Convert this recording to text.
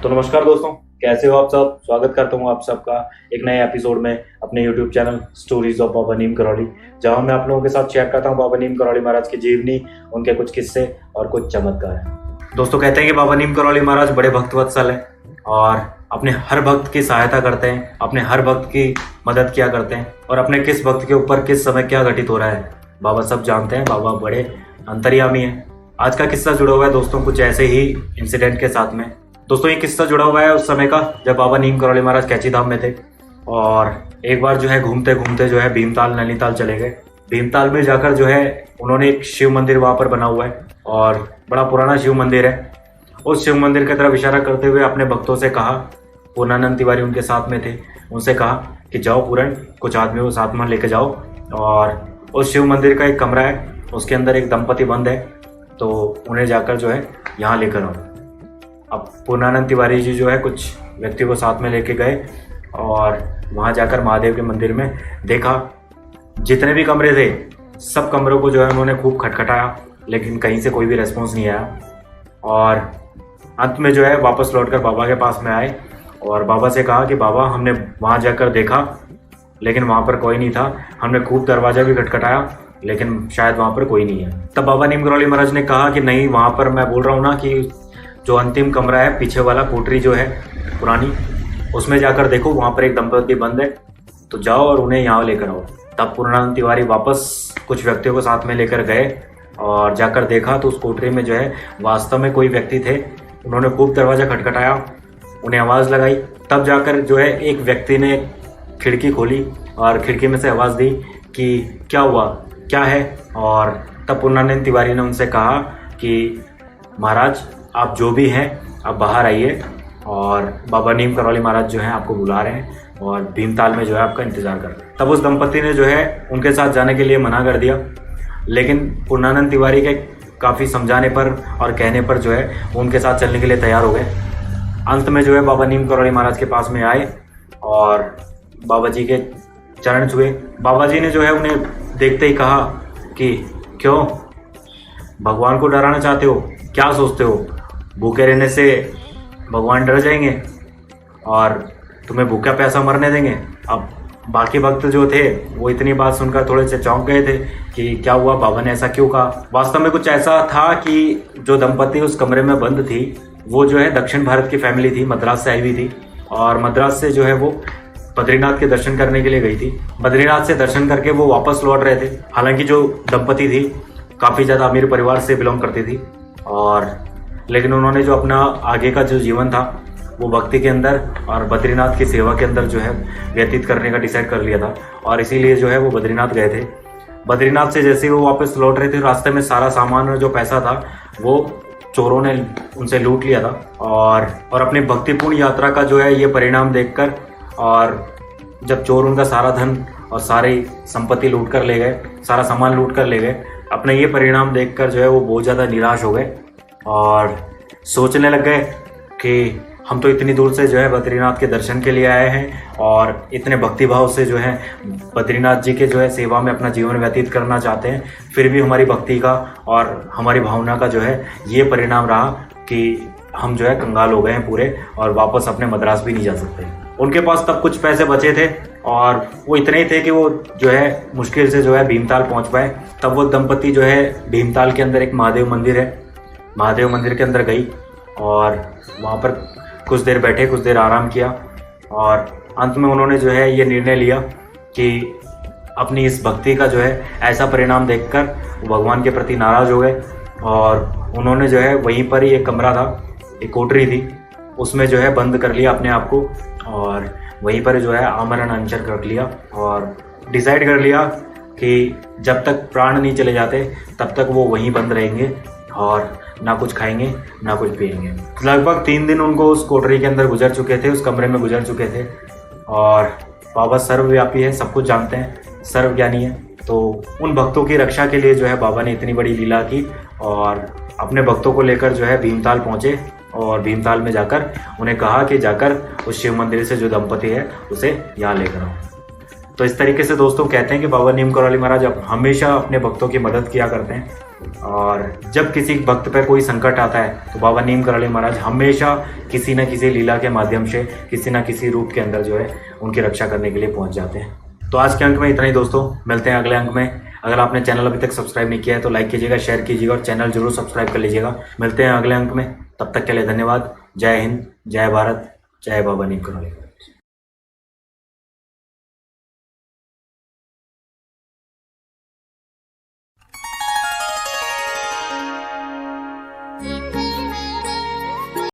तो नमस्कार दोस्तों, कैसे हो आप सब। स्वागत करता हूँ आप सबका एक नए एपिसोड में अपने यूट्यूब चैनल स्टोरीज ऑफ बाबा नीम करौली, जहाँ मैं आप लोगों के साथ शेयर करता हूँ बाबा नीम करौली महाराज की जीवनी, उनके कुछ किस्से और कुछ चमत्कार। दोस्तों कहते हैं कि बाबा नीम करौली महाराज बड़े भक्तवत्सल हैं और अपने हर भक्त की सहायता करते हैं, अपने हर भक्त की मदद किया करते हैं और अपने किस भक्त के ऊपर किस समय क्या घटित हो रहा है बाबा सब जानते हैं। बाबा बड़े अंतर्यामी हैं। आज का किस्सा जुड़ा हुआ है दोस्तों कुछ ऐसे ही इंसिडेंट के साथ में। दोस्तों ये किस्सा जुड़ा हुआ है उस समय का जब बाबा नीम करौली महाराज कैची धाम में थे और एक बार जो है घूमते घूमते जो है भीमताल नैनीताल चले गए। भीमताल में जाकर जो है उन्होंने एक शिव मंदिर वहां पर बना हुआ है और बड़ा पुराना शिव मंदिर है। उस शिव मंदिर की तरफ इशारा करते हुए अपने भक्तों से कहा, पूर्णानंद तिवारी उनके साथ में थे, उनसे कहा कि जाओ पूरण कुछ आदमियों को साथ में लेके जाओ और उस शिव मंदिर का एक कमरा है, उसके अंदर एक दंपति बंद है, तो उन्हें जाकर जो है यहाँ लेकर आओ। अब पूर्णानंद तिवारी जी जो है कुछ व्यक्ति को साथ में लेके गए और वहाँ जाकर महादेव के मंदिर में देखा जितने भी कमरे थे सब कमरों को जो है उन्होंने खूब खटखटाया, लेकिन कहीं से कोई भी रिस्पॉन्स नहीं आया और अंत में जो है वापस लौटकर बाबा के पास में आए और बाबा से कहा कि बाबा हमने वहाँ जाकर देखा लेकिन वहाँ पर कोई नहीं था, हमने खूब दरवाज़ा भी खटखटाया लेकिन शायद वहाँ पर कोई नहीं है। तब बाबा नीम करौली महाराज ने कहा कि नहीं, वहाँ पर मैं बोल रहा हूँ ना कि जो अंतिम कमरा है पीछे वाला कोठरी जो है पुरानी, उसमें जाकर देखो वहाँ पर एक दंपति बंद है, तो जाओ और उन्हें यहाँ लेकर आओ। तब पूर्णानंद तिवारी वापस कुछ व्यक्तियों को साथ में लेकर गए और जाकर देखा तो उस कोठरी में जो है वास्तव में कोई व्यक्ति थे। उन्होंने खूब दरवाज़ा खटखटाया, उन्हें आवाज़ लगाई, तब जाकर जो है एक व्यक्ति ने खिड़की खोली और खिड़की में से आवाज़ दी कि क्या हुआ, क्या है। और तब पूर्णानंद तिवारी ने उनसे कहा कि महाराज आप जो भी हैं आप बाहर आइए और बाबा नीम करौली महाराज जो हैं आपको बुला रहे हैं और भीमताल में जो है आपका इंतजार कर रहे हैं। तब उस दंपति ने जो है उनके साथ जाने के लिए मना कर दिया, लेकिन पूर्णानंद तिवारी के काफ़ी समझाने पर और कहने पर जो है वो उनके साथ चलने के लिए तैयार हो गए। अंत में जो है बाबा नीम करौली महाराज के पास में आए और बाबा जी के चरण छुए। बाबा जी ने जो है उन्हें देखते ही कहा कि क्यों भगवान को डराना चाहते हो, क्या सोचते हो भूखे रहने से भगवान डर जाएंगे और तुम्हें भूखा प्यासा मरने देंगे। अब बाकी भक्त जो थे वो इतनी बात सुनकर थोड़े से चौंक गए थे कि क्या हुआ, बाबा ने ऐसा क्यों कहा। वास्तव में कुछ ऐसा था कि जो दंपति उस कमरे में बंद थी वो जो है दक्षिण भारत की फैमिली थी, मद्रास से आई हुई थी और मद्रास से जो है वो बद्रीनाथ के दर्शन करने के लिए गई थी। बद्रीनाथ से दर्शन करके वो वापस लौट रहे थे। हालांकि जो दंपति थी काफ़ी ज़्यादा अमीर परिवार से बिलोंग करती थी और लेकिन उन्होंने जो अपना आगे का जो जीवन था वो भक्ति के अंदर और बद्रीनाथ की सेवा के अंदर जो है व्यतीत करने का डिसाइड कर लिया था और इसीलिए जो है वो बद्रीनाथ गए थे। बद्रीनाथ से जैसे ही वो वापस लौट रहे थे रास्ते में सारा सामान और जो पैसा था वो चोरों ने उनसे लूट लिया था और अपनी भक्तिपूर्ण यात्रा का जो है ये परिणाम देखकर और जब चोर उनका सारा धन और सारी संपत्ति लूट कर ले गए, सारा सामान लूट कर ले गए, अपने ये परिणाम देखकर जो है वो बहुत ज़्यादा निराश हो गए और सोचने लग गए कि हम तो इतनी दूर से जो है बद्रीनाथ के दर्शन के लिए आए हैं और इतने भक्तिभाव से जो है बद्रीनाथ जी के जो है सेवा में अपना जीवन व्यतीत करना चाहते हैं, फिर भी हमारी भक्ति का और हमारी भावना का जो है ये परिणाम रहा कि हम जो है कंगाल हो गए हैं पूरे और वापस अपने मद्रास भी नहीं जा सकते। उनके पास तब कुछ पैसे बचे थे और वो इतने ही थे कि वो जो है मुश्किल से जो है भीमताल पहुंच पाए। तब वो दंपति जो है भीमताल के अंदर एक महादेव मंदिर है, महादेव मंदिर के अंदर गई और वहाँ पर कुछ देर बैठे, कुछ देर आराम किया और अंत में उन्होंने जो है ये निर्णय लिया कि अपनी इस भक्ति का जो है ऐसा परिणाम देखकर भगवान के प्रति नाराज़ हो गए और उन्होंने जो है वहीं पर ही एक कमरा था, एक कोठरी थी, उसमें जो है बंद कर लिया अपने आप को और वहीं पर जो है आमरण अनशन कर लिया और डिसाइड कर लिया कि जब तक प्राण नहीं चले जाते तब तक वो वहीं बंद रहेंगे और ना कुछ खाएंगे ना कुछ पिएंगे। लगभग 3 दिन उनको उस कोठरी के अंदर गुजर चुके थे, उस कमरे में गुजर चुके थे और बाबा सर्वव्यापी है, सब कुछ जानते हैं, सर्वज्ञानी है। तो उन भक्तों की रक्षा के लिए जो है बाबा ने इतनी बड़ी लीला की और अपने भक्तों को लेकर जो है भीमताल पहुँचे और भीमताल में जाकर उन्हें कहा कि जाकर उस शिव मंदिर से जो दंपति है उसे यहाँ लेकर आओ। तो इस तरीके से दोस्तों कहते हैं कि बाबा नीम करौली महाराज हमेशा अपने भक्तों की मदद किया करते हैं और जब किसी भक्त पर कोई संकट आता है तो बाबा नीम करौली महाराज हमेशा किसी न किसी लीला के माध्यम से, किसी न किसी रूप के अंदर जो है उनकी रक्षा करने के लिए पहुंच जाते हैं। तो आज के अंक में इतना ही दोस्तों, मिलते हैं अगले अंक में। अगर आपने चैनल अभी तक सब्सक्राइब नहीं किया है तो लाइक कीजिएगा, शेयर कीजिएगा और चैनल जरूर सब्सक्राइब कर लीजिएगा। मिलते हैं अगले अंक में, तब तक के लिए धन्यवाद। जय हिंद, जय भारत, जय बाबा नीम करौली।